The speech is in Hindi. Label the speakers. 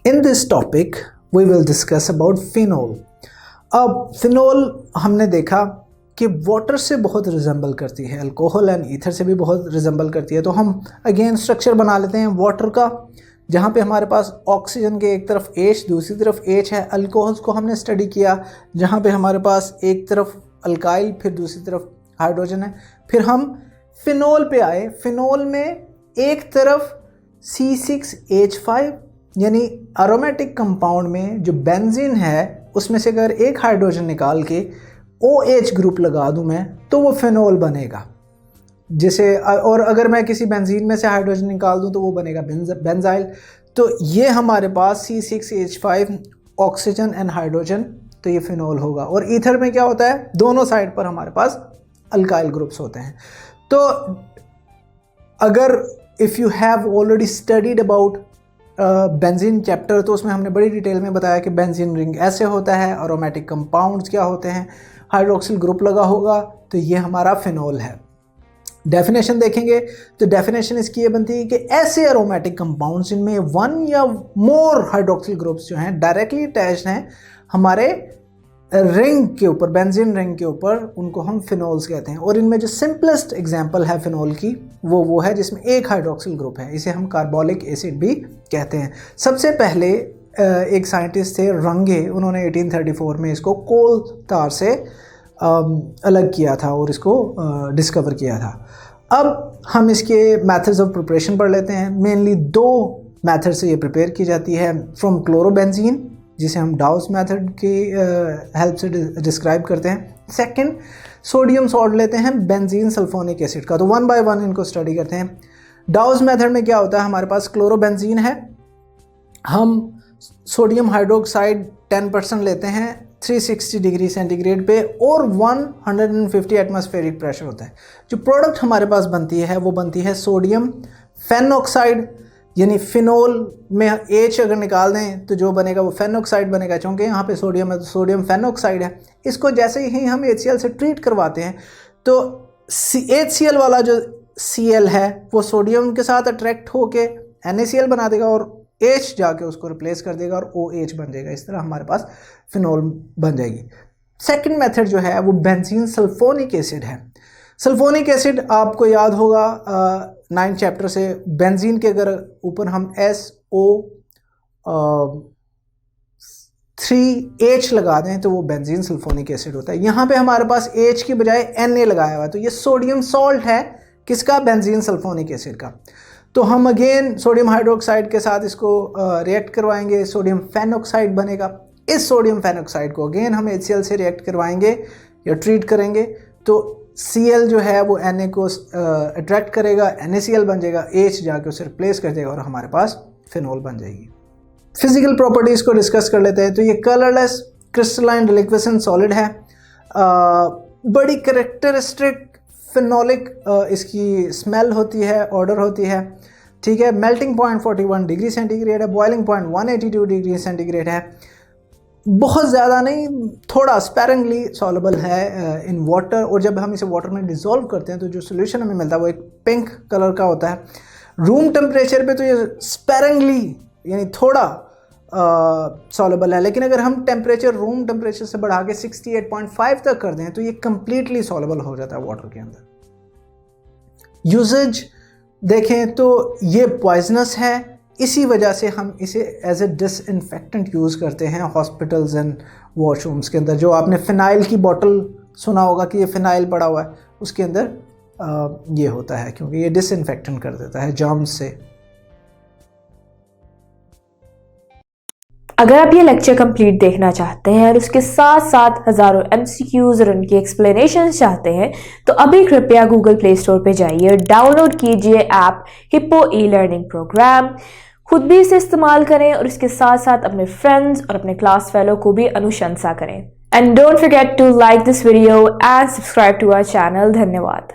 Speaker 1: In this topic we will discuss about phenol. अब फिनोल हमने देखा कि वाटर से बहुत रिजेंबल करती है, अल्कोहल एंड ईथर से भी बहुत रिजेंबल करती है। तो हम अगेन स्ट्रक्चर बना लेते हैं वाटर का, जहाँ पे हमारे पास ऑक्सीजन के एक तरफ H दूसरी तरफ H है। अल्कोहल्स को हमने स्टडी किया जहाँ पे हमारे पास एक तरफ अल्काइल फिर दूसरी तरफ हाइड्रोजन है। फिर हम फिनोल पे आए। फिनोल में एक तरफ C6H5 यानी अरोमेटिक कंपाउंड में जो बेंजीन है उसमें से अगर एक हाइड्रोजन निकाल के OH ग्रुप लगा दूं मैं तो वो फिनोल बनेगा। जिसे और अगर मैं किसी बेंजीन में से हाइड्रोजन निकाल दूं तो वो बनेगा बेंजाइल। तो ये हमारे पास C6H5 ऑक्सीजन एंड हाइड्रोजन, तो ये फिनोल होगा। और ईथर में क्या होता है, दोनों साइड पर हमारे पास अल्काइल ग्रुप्स होते हैं। तो अगर if you have already studied about benzene chapter तो उसमें हमने बड़ी डिटेल में बताया कि बेंजीन रिंग ऐसे होता है, अरोमेटिक कंपाउंड्स क्या होते हैं, हाइड्रोक्सिल ग्रुप लगा होगा, तो ये हमारा फिनोल है। डेफिनेशन देखेंगे तो डेफिनेशन इसकी ये बनती है कि ऐसे अरोमेटिक कंपाउंड्स जिनमें वन या मोर हाइड्रोक्सिल ग्रुप्स जो हैं डायरेक्टली अटैच्ड हैं हमारे रिंग के ऊपर, बेंजीन रिंग के ऊपर, उनको हम फिनोल्स कहते हैं। और इनमें जो सिंपलेस्ट एग्जांपल है फिनोल की वो है जिसमें एक हाइड्रोक्सिल ग्रुप है, इसे हम कार्बोलिक एसिड भी कहते हैं। सबसे पहले एक साइंटिस्ट थे रंगे, उन्होंने 1834 में इसको कोल तार से अलग किया था और इसको डिस्कवर किया था। अब हम इसके मेथड्स ऑफ प्रिपरेशन पढ़ लेते हैं। मेनली दो मेथड से ये प्रिपेयर की जाती है, फ्रॉम क्लोरोबेंजीन जिसे हम डाउस मेथड की हेल्प से डिस्क्राइब करते हैं। सेकंड, सोडियम सॉल्ट लेते हैं बेंजीन सल्फोनिक एसिड का। तो वन बाय वन इनको स्टडी करते हैं। डाउस मेथड में क्या होता है, हमारे पास क्लोरोबेंजीन है, हम सोडियम हाइड्रोक्साइड 10% लेते हैं 360 डिग्री सेंटीग्रेड पे और 150 एटमॉस्फेरिक प्रेशर होता है। जो प्रोडक्ट हमारे पास बनती है वो बनती है सोडियम फेनॉक्साइड, यानी फिनोल में H अगर निकाल दें तो जो बनेगा वो फेनॉक्साइड बनेगा। चूँकि यहाँ पे सोडियम है तो सोडियम फेनॉक्साइड है। इसको जैसे ही हम HCl से ट्रीट करवाते हैं तो HCl वाला जो Cl है वो सोडियम के साथ अट्रैक्ट होके NaCl बना देगा और H जाके उसको रिप्लेस कर देगा और OH बन जाएगा। इस तरह हमारे पास फिनोल बन जाएगी। सेकंड मेथड जो है वो बेंजीन सल्फोनिक एसिड है। सल्फोनिक एसिड आपको याद होगा 9th चैप्टर से, बेंजीन के अगर ऊपर हम SO3H लगा दें तो वो बेंजीन सल्फोनिक एसिड होता है। यहाँ पे हमारे पास H की बजाय Na लगाया हुआ है, तो ये सोडियम सॉल्ट है किसका, बेंजीन सल्फोनिक एसिड का। तो हम अगेन सोडियम हाइड्रोक्साइड के साथ इसको रिएक्ट करवाएंगे, सोडियम फेनॉक्साइड बनेगा। इस सोडियम फेनॉक्साइड को अगेन हम HCl से रिएक्ट करवाएंगे या ट्रीट करेंगे तो Cl जो है वो Na को अट्रैक्ट करेगा, NaCl बन जाएगा, H जाके उसे रिप्लेस कर देगा और हमारे पास फिनोल बन जाएगी। फिजिकल प्रॉपर्टीज़ को डिस्कस कर लेते हैं। तो ये कलरलेस क्रिस्टलाइन रिलिक्वेसेंट सॉलिड है। बड़ी करेक्टरिस्टिक फिनोलिक इसकी स्मेल होती है, ऑर्डर होती है, ठीक है। मेल्टिंग पॉइंट 41 डिग्री सेंटीग्रेड है, बॉइलिंग पॉइंट 182 डिग्री सेंटीग्रेड है। बहुत ज़्यादा नहीं, थोड़ा स्पेरिंगली सॉल्युबल है इन वाटर। और जब हम इसे वाटर में डिज़ोल्व करते हैं तो जो सोल्यूशन हमें मिलता है वो एक पिंक कलर का होता है। रूम टेम्परेचर पे तो ये स्पेरिंगली यानी थोड़ा सॉल्युबल है, लेकिन अगर हम टेम्परेचर रूम टेम्परेचर से बढ़ा के 68.5 तक कर दें तो ये कंप्लीटली सॉल्युबल हो जाता है वाटर के अंदर। यूजेज देखें तो ये पॉइजनस है, इसी वजह से हम इसे एज ए डिसइंफेक्टेंट यूज़ करते हैं हॉस्पिटल्स एंड वॉशरूम्स के अंदर। जो आपने फ़िनाइल की बोतल सुना होगा कि ये फ़िनाइल पड़ा हुआ है, उसके अंदर ये होता है क्योंकि ये डिसइंफेक्टेंट कर देता है जर्म्स से।
Speaker 2: अगर आप ये लेक्चर कंप्लीट देखना चाहते हैं और उसके साथ साथ हज़ारों MCQs और उनकी एक्सप्लेनेशंस चाहते हैं तो अभी कृपया गूगल प्ले स्टोर पे जाइए और डाउनलोड कीजिए ऐप हिप्पो ई-लर्निंग प्रोग्राम। खुद भी इसे इस्तेमाल करें और इसके साथ साथ अपने फ्रेंड्स और अपने क्लास फेलो को भी अनुशंसा करें। And don't forget to like this video and subscribe to our channel. धन्यवाद।